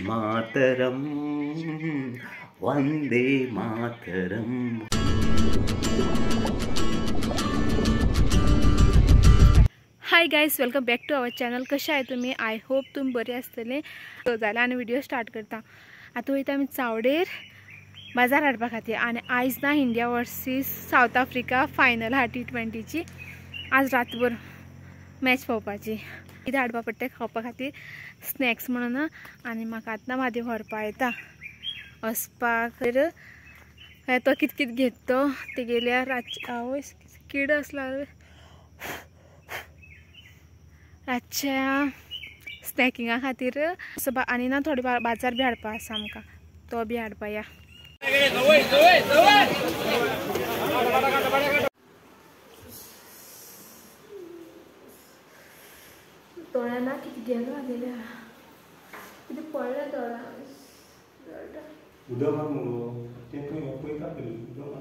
मातरम वंदे मातरम। Hi guys, welcome back to our channel. कशा आहे तुम्ही? आय होप तुम्ही बरे असतले। तो झाला आणि व्हिडिओ स्टार्ट करता। आता वयता आम्ही चावडेर बाजार हाडपा खातीर आणि आयज ना India versus south Africa final हा T20ची। आज रातभर मॅच पळोवपाची। कितें हाडपा पडटा खावपा खातीर स्नॅक्स म्हणून आणि म्हाका आतां म्हादेव व्हरपा येता वचपाक। तो कित घेत तो ते गेल्यार आवय किड आसला रातच्या स्नॅकिंगा खातीर आनी ना थोडे बाजार बी हाडपा आसा आमकां, तो बी हाडपा या। दोळ्या ना कितें गेलो आलेल्या कितें पडलें दोळ्या उदक मार मुगो ते तूं पळयता तरी उदक मार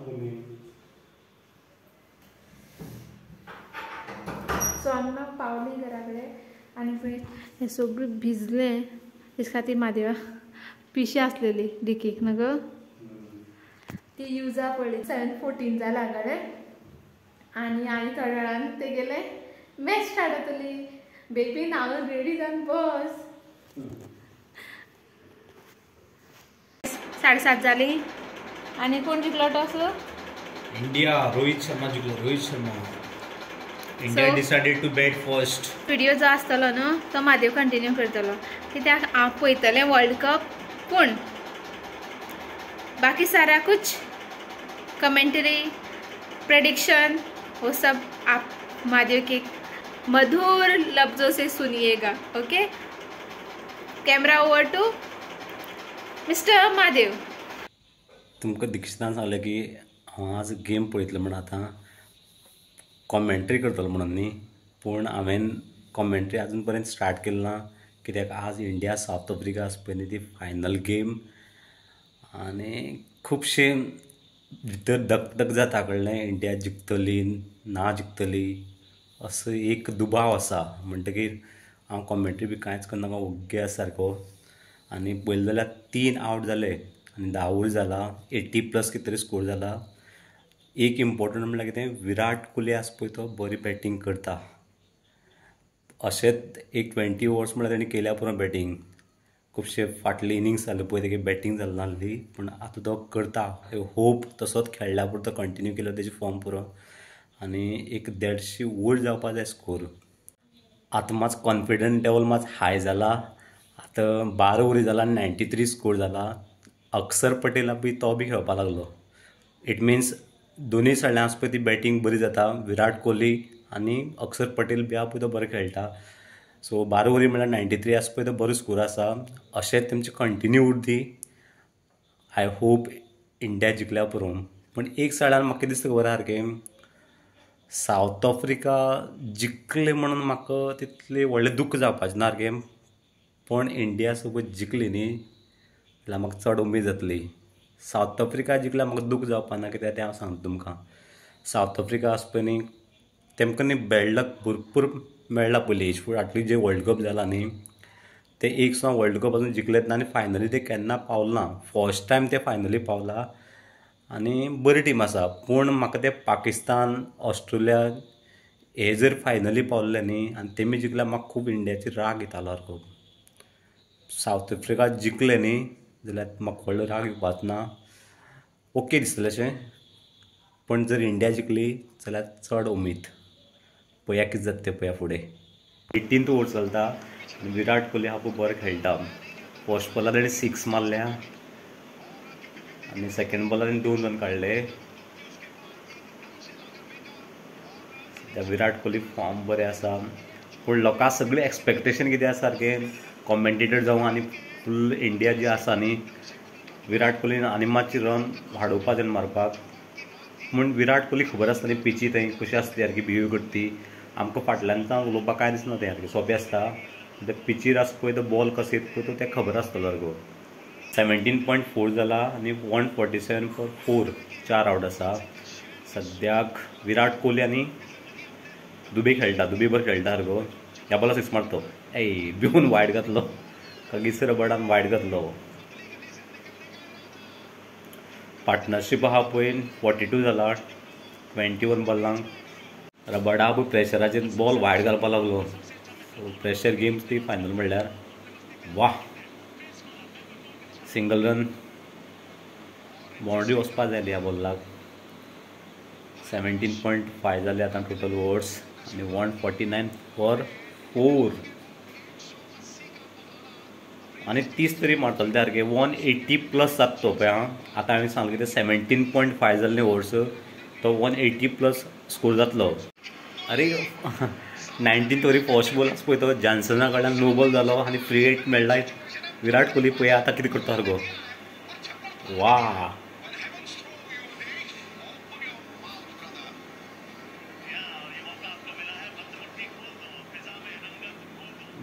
सो आमी म्हाका पावली घरा कडेन आनी पळय हें सगळें भिजलें। तेच खातीर म्हादेवा पिशी आसलेली डिकीक न्हू गो, ती युजा पडली। 7:14 जाला कडेन आनी थोड्या वेळान ते गेले मॅच स्टार्ट जातली। बेबीन हांव रेडी जावन बस। 7:30 जाली आनी कोण जिखलो टॉस? इंडिया। रोहित शर्मा जिखलो। Rohit Sharma. India decided to bat first. Video जो आसतलो न्हू तो म्हादेव कंटिन्यू करतलो, कित्याक हांव पळयतलें वर्ल्ड कप। पूण बाकी सारा कुछ कमेंटरी प्रेडिक्शन वो सब आप महादेव के मधुर लफ्जों से सुनिएगा। Okay, camera over to mister Mahadev. तुमकां दिक्षितान सांगलें की हांव आज गेम पळयतलो म्हण आतां कॉमेंट्री करतलो म्हणून न्ही, पूण हांवें कॉमेंट्री आजून पर्यंत स्टार्ट केली ना, कित्याक आज इंडिया साऊथ आफ्रिका आसा पळय न्ही ती फायनल गेम आनी खुबशे भितर धक जाता कळ्ळें इंडिया जिखतली ना जिखतली असो एक दुबाव आसा। म्हणटकीर हांव कॉमेंट्री बी कांयच करनाका, ओग्गे आसा सारको। आनी पळयलें जाल्यार 3 आवट जाले आनी 10 ओवर जाला, 80+ कितें तरी स्कोर जाला। एक इम्पॉर्टंट म्हणल्यार कितें, विराट कोहली आसा पळय तो बरी बॅटींग करता। अशेंच एक 20 ओवर्स म्हणल्यार ताणें केल्या पुरो बॅटींग। खुबशे फाटली इनिंग्स जाले पळय तेगे बॅटींग जाली नासली, पूण आतां तो करता। होप तसोच खेळ्ळ्या पुरतो कंटिन्यू केलो तेजी फॉर्म पुरो आनी एक 150 वयर जावपा जाय स्कोर। आतां मात कॉन्फिडंस लेवल मात हाय जाला। आतां 12 ओवरी जाला आनी 93 स्कोर जाला। अक्षर पटेला बी तो बी खेळपा लागलो। इट मिन्स दोनूय सायडल्यान आसा पळय ती बॅटींग बरी जाता। विराट कोहली आनी अक्षर पटेल बी आहा पळय तो बरो खेळटा। सो 12 ओवरी म्हणल्यार 93 आसा पळय तो बरो स्कोर आसा। अशेंच तेमचें कंटिन्यू उरती। आय होप इंडिया जिखल्या पुरो। पूण एक सायडान म्हाका कितें दिसता खबर आहा सारकें, साऊथ आफ्रिका जिखले म्हणून म्हाका तितलें व्हडलें दुख्ख जावपाचें ना सारकें, पण इंडिया सोबत जिखली न्ही जाल्यार म्हाका चड उमेद जातली। साऊथ आफ्रिका जिखल्यार म्हाका दूख जावपा ना, कित्याक तें हांव सांगता तुमकां। साऊथ आफ्रिका आसा पळय न्ही तेमकां न्ही बॅड लक भरपूर मेळ्ळा पयलीं हेज फाटली जे वर्ल्ड कप जाला न्ही ते एक सुद्दां वर्ल्ड कप अजून जिखलेत ना आनी फायनली ते केन्ना पावले ना। फर्स्ट टायम ते फायनली पावला आनी बरी टीम आसा। पूण म्हाका ते पाकिस्तान, ऑस्ट्रेलिया हे जर फायनली पावल्ले न्ही आनी तेमी जिखल्यार म्हाका खूब इंडियाची राग येतालो सारको। साऊथ आफ्रिका जिखले न्ही जाल्यार म्हाका व्हडलो राग येवपाचो ना, ओके दिसतलें अशें। पण जर इंडिया जिखली जाल्यार चड उमेद। पळया कितें जाता तें पळया फुडें। 18th ओवर चलता आनी विराट कोहली हा पळय बरो खेळटा। फर्स्ट बॉलार ताणें 6 मारल्या आनी सेकंड बॉलार ताणें 2 रन काडले। सद्या विराट कोहली फॉर्म बरें आसा, पूण लोकां सगळें एक्सपेक्टेशन कितें आसा सारकें, कॉमेंटेटर जावं आनी फूल इंडिया जी आसा न्ही, विराट कोहलीन आनी मातशी रन वाडोवपा जाय मारपाक। पूण विराट कोहली खबर आसता न्ही पिची थंय कशी आसता सारकी बिहेव करती। आमकां फाटल्यानच्यान उलोवपाक कांय दिसना तें सारकें सोंपें आसता। ते पिचीर आसा पळय तो बॉल कसो येता पळय तो तें खबर आसतलो सारको। 17.4 जाला आनी 147 for 4 4 आवट आसा। सद्याक विराट कोहली आनी दुबे खेळटा। दुबे बरो खेळटा सारको। ह्या बॉलार 6 मारता तो भिवून वायड घातलो। कगीस रबडान वायट घातलो. पार्टनरशीप आहा पळय 42 जाला 21 बॉलांक. रबडा प्रेशराचेर बॉल वायट घालपाक लागलो. प्रेशर गेम्स ती फायनल म्हणल्यार वा. सिंगल रन बाउंड्री वचपा जाय ह्या बॉलाक. 17.5 जाले आतां टोटल ओवर्स आनी 149 फॉर 4 आनी 30 तरी मारतलो त्या सारके 180 प्लस जाता तो पळय. आतां हांवें सांगलें कितें 17.5 जाल्ले ओवर्स तो 180 प्लस स्कोर जातलो. अरे 19 तरी फर्स्ट बॉल पळय तो जॉन्सना कडल्यान नो बॉल जालो आनी फ्री हिट मेळ्ळा. विराट कोहली पळय आतां कितें करता गो. वा.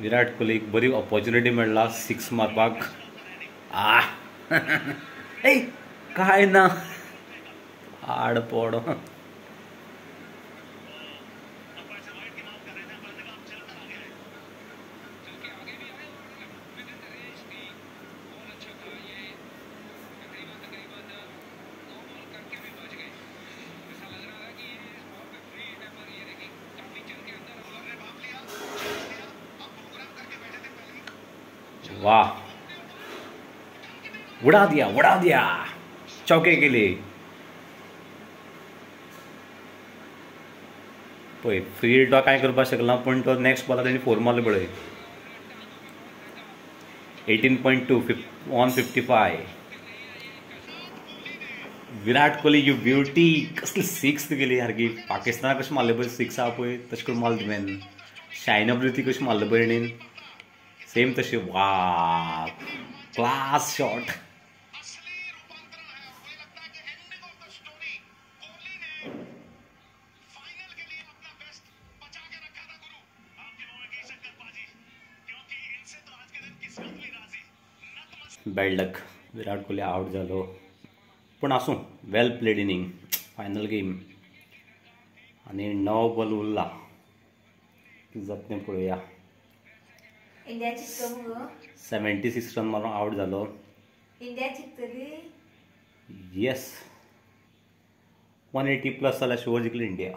विराट कोहलीक बरी ऑपॉर्च्युनिटी मेळ्ळा 6 मारपाक. ए काय ना आड पडो. वाह. उडा दिया चौके केले पळय. फ्री हिट काय करपाक शकना पण तो नेक्स्ट बॉलार ताणी 4 मारले पळय. 18.2 155. Virat Kohli you beauty. कसली 6 गेली सारकी. पाकिस्तानाक कशें मारले पळय 6 आहा पळय तशें करून मारले तुवें. शायना ब्रिती कशें मारले पळय तेणीन सेम तशें. वा class shot. Bad luck. Virat Kohli out जालो पण आसूं well played inning. Final game आनी 9 बॉल उरला. कितें जाता तें पळोवया. 76 रन मारून आउट जालो. इंडिया जिखतली. येस 180 प्लस जाल्यार शुअर जिखली इंडिया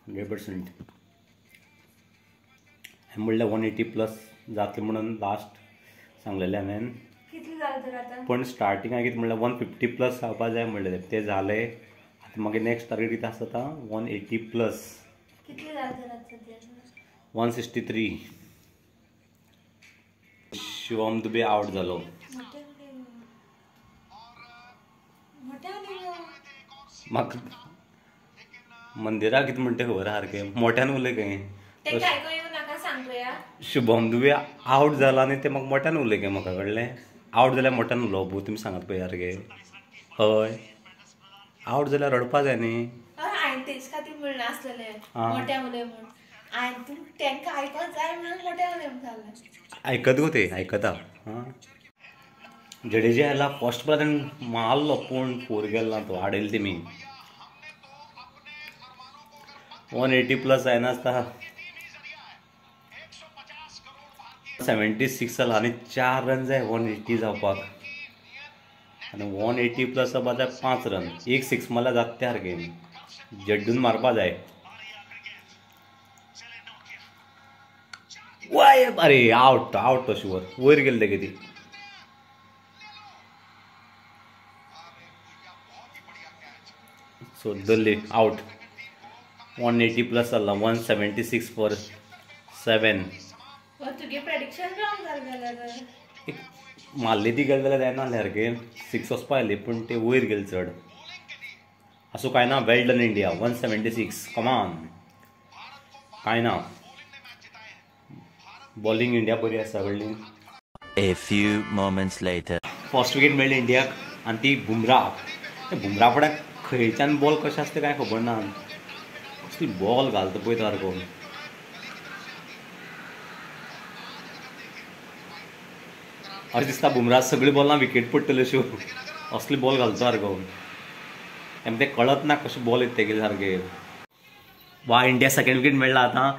100%. हांवें म्हणलें 180 प्लस जातलें म्हणून लास्ट सांगलेलें हांवें. पण स्टार्टींग हांवें कितें म्हणलें 150 प्लस जावपा जाय म्हणलें तें जालें. आतां मागीर नेक्स्ट टार्गेट कितें आसा आतां 180 प्लस. 163. शिवम दुबे आउट जालो. म्हाका मंदिरा कितें म्हणटा खबर आहा सारकें मोठ्यान उलय खंय. शुभम दुबे आउट जाला आनी तें म्हाका मोठ्यान उलय खंय. म्हाका कळ्ळें आउट जाल्यार मोठ्यान उलोवप तुमी सांगात पळय सारकें. हय आउट जाल्यार रडपा जाय न्ही. तेच खातीर म्हणलें आसलेलें मोठ्या उलय म्हूण. तांकां आयकोंक जाय म्हणून मोठ्या उलय म्हणून. आयकत गो ते आयकता. जडेजा आयला फर्स्ट बॉल ताणें मारलो पूण 4 गेलो ना तो. आडयलो तेमी. 180 प्लस जायनासता. 76 जाला आनी 4 रन जाय 180 जावपाक. आनी 180 प्लस जावपा जाय 5 रन. 1 6 मारल्यार जाता त्या सारकें. जड्डून मारपा जाय. वाय अरे आउट तो शुअर. वयर गेले तेगे ती. सो दल्ली आउट. 180 प्लस जाला 176 फॉर 7. तुगे प्रेडिक्शन रॉंग जालें. मारली ती गेली जाल्यार जायना सारकें. 6 वचपा आयली पूण ते वयर गेले चड. असो कांय ना. Well done India 176. कमान कांय ना. बॉलिंग इंडिया बरी आसा व्हडली. A few moments later. First wicket मेळ्ळी इंडियाक आनी ती बुमरा फुड्याक खंयच्यान बॉल कशें आसता काय खबर ना. कसली बॉल घालता पळय सारको. अशें दिसता बुमरा सगळी बॉलां विकेट पडटल्यो अश्यो. असली बॉल घालता सारको. तेमकां तें कळत ना कशें बॉल येता तेगे सारके. वा इंडिया सेकंड विकेट मेळ्ळा आतां.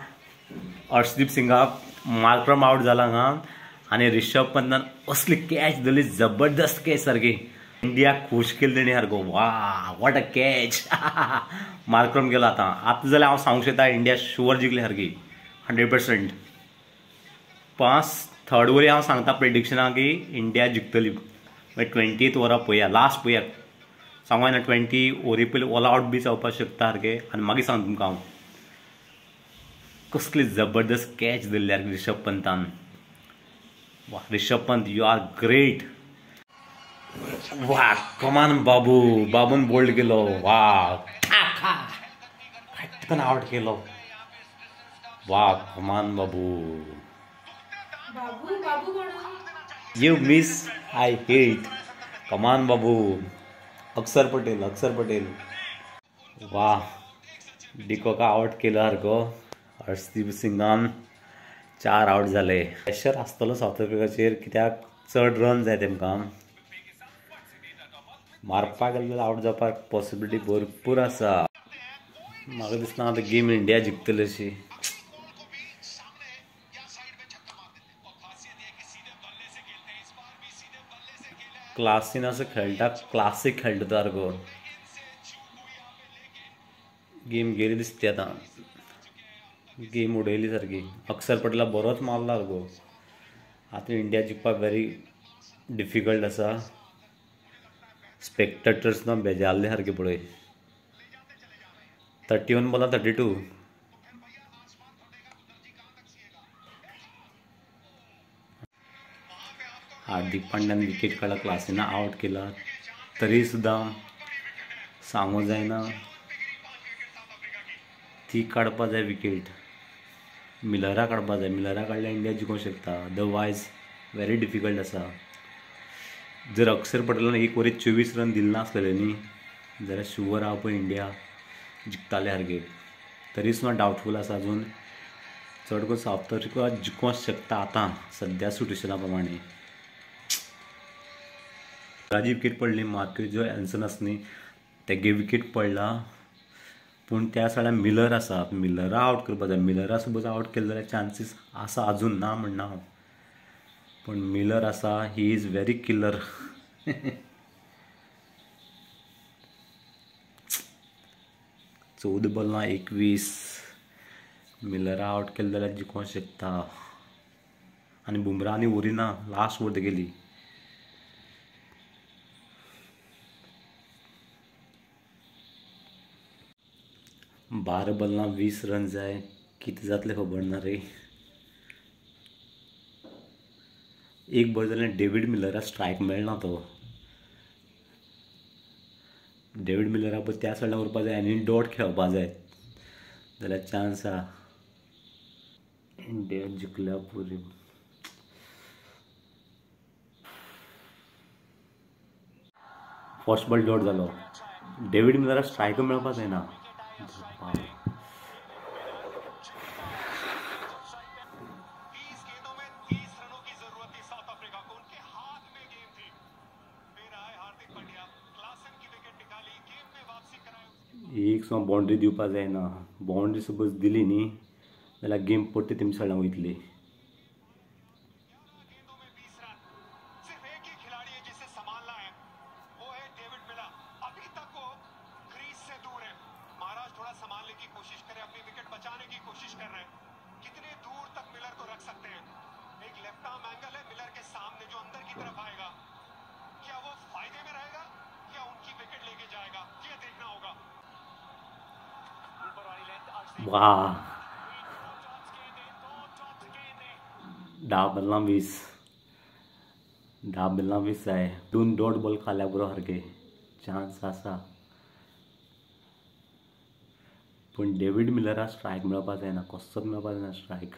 अर्शदीप सिंगाक मार्क्रम आउट जाला हांगा आनी रिषभ पंतान असली कॅच दिली, जबरदस्त कॅच सारकी. इंडिया खुश केली तेणी सारको. वा वॉट अ कॅच. मार्क्रम गेलो आतां जाल्यार हांव सांगूंक शकता इंडिया शुअर जिखली सारकी 100%. 5 थर्ड ओवरी हांव सांगता प्रेडिक्शना की इंडिया जिखतली. 20th ओवरा पळया, लास्ट पळया, सांगू येना 20 ओवरी पयलीं ऑल आवट बी जावपाक शकता सारकें. आनी मागीर सांग तुमकां हांव कसली जबरदस्त कॅच दिल्ली रिषभ पंतान. वा Rishabh Pant you are great. वा कमान बाबू, बाबून बोल्ड केलो. वा फटकन आउट केलो. वा कमान बाबू. You miss I hate. Come on बाबू. अक्षर पटेल. वा डिकॉका आउट केलो सारको. हर्षदीप सिंगान 4 आउट जाले. प्रेशर आसतलो साऊथ आफ्रिकाचेर, कित्याक चड रन जाय तेमकां. मारपाक गेले जाल्यार आउट जावपाक पॉसिबिलिटी भरपूर आसा. म्हाका दिसना आतां गेम इंडिया जिखतली अशी. क्लासीन असो खेळटा, क्लासीक खेळटा सारको. गेम गेली दिसता आतां. गेम उडयली सारकी. अक्षर पटेला बरोच मारला सारको. आतां इंडिया जिखपाक व्हेरी डिफिकल्ट आसा. स्पेक्टेटर्स ना बेजारले सारके पळय. 31 बॉलां 32. हार्दिक पांड्यान विकेट काडला, क्लासीना आउट केला. तरी सुद्दां सांगू जायना ती काडपा जाय विकेट. मिलरा काडपा जाय. मिलरा काडल्यार इंडिया जिखूंक शकता. अदरवायज व्हेरी डिफिकल्ट आसा. जर अक्षर पटेलान 1 ओवरीत 24 रन दिले नासलेले न्ही जाल्यार शुअर हांव पळय इंडिया जिखताले सारके. तरी सुद्दां डावटफूल आसा अजून. चड करून साऊथ आफ्रिका जिखूंक शकता आतां सद्या सिट्युएशना प्रमाणे. ताजी विकेट पडली. मार्क्वेज एल्सन आसा न्ही तेगे विकेट पडला. पूण त्या सायडार मिलर आसा. मिलरा आउट करपा जाय. मिलरा सपोज आउट केले जाल्यार चान्सीस आसा अजून, ना म्हणना हांव. पण मिलर आसा, ही इज व्हेरी किलर. 14 बॉलां 21. मिलरा आउट केले जाल्यार जिखूंक शकता. आनी बुमरा आनी उरिना, लास्ट ओवर तेगेली. बारा बॉलां 20 रन जाय. कितें जातलें खबर ना रे. एक बॉल जाल्यार डेविड मिलरा स्ट्रायक मेळना तो. डेविड मिलरा पळय त्या सायडार उरपा जाय आनी डॉट खेळपा जाय जाल्यार चान्स आहा. इंडिया जिखल्या पुरी. फर्स्ट बॉल डॉट जालो. डेविड मिलरा स्ट्रायक मेळपा जायना. एक सुद्दां बाउंड्री दिवपा जायना. बाउंड्री सपोज दिली न्ही जाल्यार गेम परती तेमच्या सायडान वयतली. वाह 10 बॉलां 20. 10 बॉलां 20 जाय. 2 डॉट बॉल खाल्या बरो सारके. चान्स आसा. पूण डेविड मिलरा स्ट्रायक मेळपा जायना. कसोच मेळपा जायना स्ट्रायक.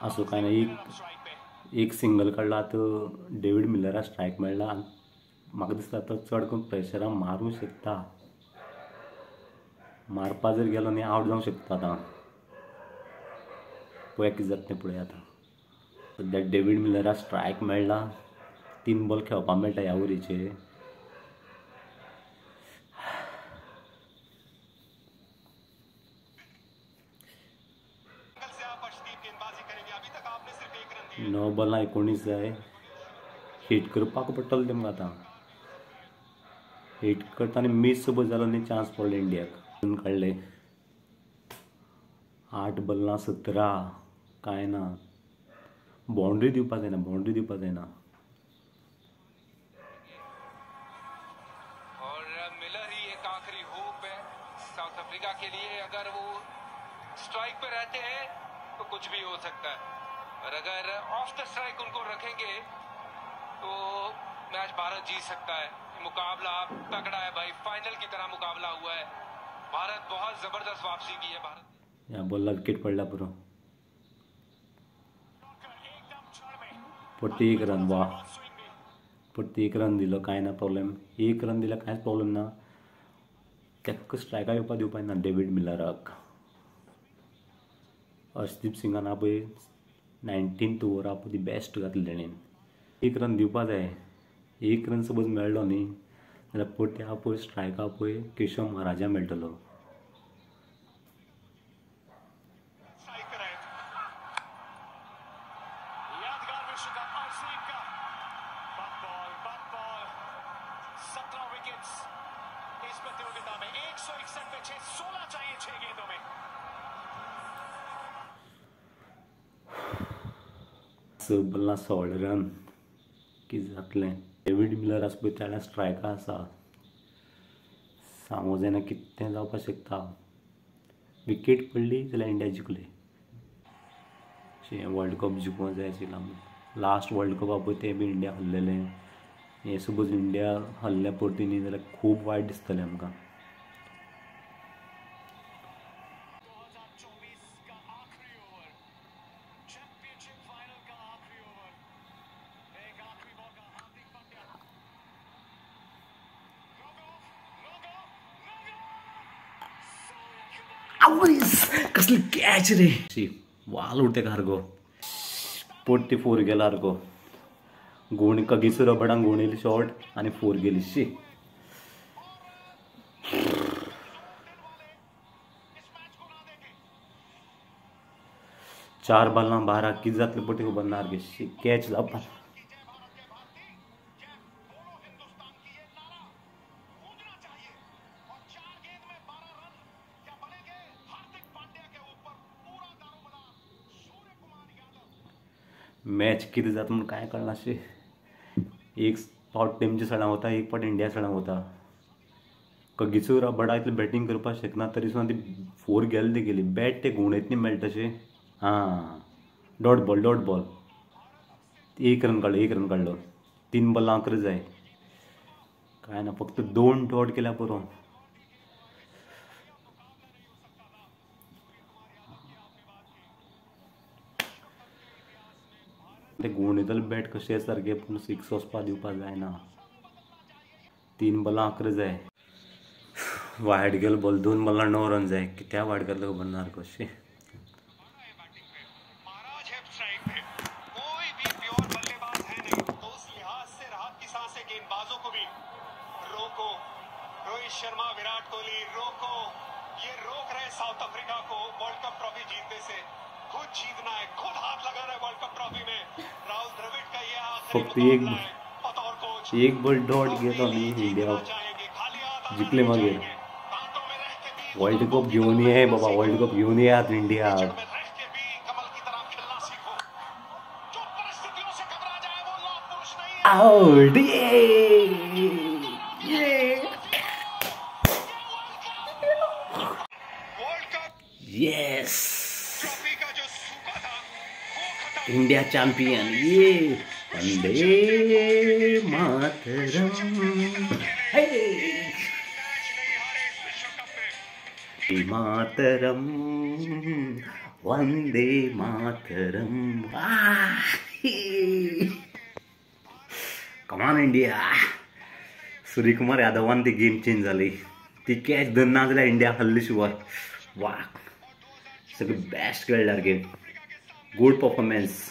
असो काय ना. एक सिंगल काडला तर डेविड मिलरा स्ट्रायक मेळ्ळा. म्हाका दिसता तो चड करून प्रेशरान मारूंक शकता. मारपा जर गेलो न्ही आउट जावंक शकता आतां. पळया कितें जाता तें पळय आतां. सद्या डेविड मिलरा स्ट्रायक मेळ्ळा. 3 बॉल खेळपा मेळटा ह्या ओव्हरीचेर. 9 बॉलां 19 जाय. हिट करपाक पडटलें तेमकां आतां. हिट करता आनी मिस सुद्दां जालो न्ही चान्स पडलो इंडियाक. काडले 8 बॉलां 17 कांय ना. बाउंड्री दिवपाक जायना. और मिलर ही एक आखिरी होप है साउथ अफ्रीका के लिए. अगर वो स्ट्राइक पे रहते हैं तो कुछ भी हो सकता है, और अगर ऑफ द स्ट्राइक उनको रखेंगे तो मैच भारत जीत सकता है. मुकाबला तगड़ा है भाई, फाइनल की तरह मुकाबला हुआ है. भारत बहुत जबरदस्त वापसी की है. भारत या बॉलला विकेट पडला पुरो. 1 रन. वाह, 1 रन दिलो कांय ना प्रॉब्लेम. 1 रन दिल्यार कांयच प्रॉब्लेम ना. तेका स्ट्रायकार येवपाक दिवपाक ना डेविड मिलराक. अर्शदीप सिंगान पळय 19th ओवर पळय ती बेस्ट घातली तेणेन. 1 रन दिवपाक जाय. 1 रन सपोज मेळ्ळो न्ही जाल्यार परते पळय स्ट्रायकार पळय केशव महाराजा मेळटलो. इस प्रतियोगिता में 161 पे 16 चाहिए 6 गेंदों में. बॉलां 16 रन कितें जातलें. डेविड मिलर आसा पळय त्याला स्ट्रायकार आसा. सांगूं जायना कितें जावपाक शकता. विकेट पडली जाल्यार इंडिया जिखली. वर्ल्ड कप जिखूंक जाय आशिल्लें. लास्ट वर्ल्ड कप पळय तें बी इंडिया हरलेलें. हे सपोज इंडिया हरल्या परती न्ही जाल्यार खूब वायट दिसतलें आमकां. कसली कॅच रे. वाल उडते हारगो. पोट्टी 4 गेला हारगो. गुण कगीसुरा बडांग गुण येयली शॉर्ट आनी 4 गेली. शी 4 बॉलां 12 कितें जातलें पट्टी खबर ना रे. शी कॅच जावपा. मॅच कितें जाता म्हूण कांय कळनाशें. एक फावट तेमच्या सडां वता, एक फावट इंडिया सडां वता. कगीसुरा बडा इतलें बॅटींग करपाक शकना तरी सुद्दां ती 4 गेली ती गेली. बॅट ते गुणेतनी मेळटा तशें. हां, डॉट बॉल. 1 रन काडलो. 3 बॉलां 11 जाय. कांय ना, फक्त 2 डॉट केल्या पुरो. ते गुणेतले बॅट कशें सारकें पूण 6 वचपाक दिवपाक जायना. 3 बॉलां 11 जाय. वायड गेलो बॉल. 2 बॉलां 9 रन जाय. कित्याक वायड गेलो खबर ना कशें. महाराज है स्ट्राइक पे. कोई भी प्योर बल्लेबाज है नहीं, तो उस लिहाज से राहत की सांसें गेंदबाजों को भी. रोको रोहित शर्मा, विराट कोहली, रोको. ये रोक रहे साउथ अफ्रीका को वर्ल्ड कप ट्रॉफी जीतने से. खुद जीतना है, खुद हाथ लगाना है वर्ल्ड कप ट्रॉफी में. राहुल द्रविड़ का ये आखिरी मुकाबला है. बतौर कोच 1 बॉल डॉट गेलो न्ही इंडिया जिखले मागीर. वर्ल्ड कप घेवन ये बाबा. वर्ल्ड कप घेवन येयात India. Out. Yes, India champion. ये वंदे मातरम. मातरम वंदे मातरम. कमान इंडिया. सूर्यकुमार यादवान ती गेम चेंज जाली. ती कॅच धरना जाल्यार इंडिया हल्ली शिवाय. वा, सगळें बेस्ट खेळ्ळ्यार game. Good performance.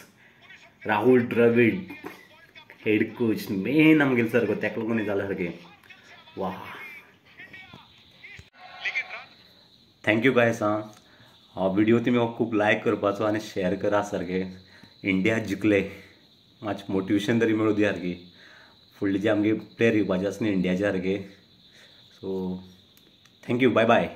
Rahul Dravid head coach मेन आमगेलो सारको. तेका लागून जालें सारकें. वा, थँक्यू गायस. हा व्हिडिओ तुमी खूब लायक करपाचो आनी शेअर करा सारकें. इंडिया जिखले मातशें मोटिवेशन तरी मेळूं दी सारकी फुडले जे आमगे प्लेयर येवपाचे आसा न्ही इंडियाचे सारके सो थँक्यू बाय बाय.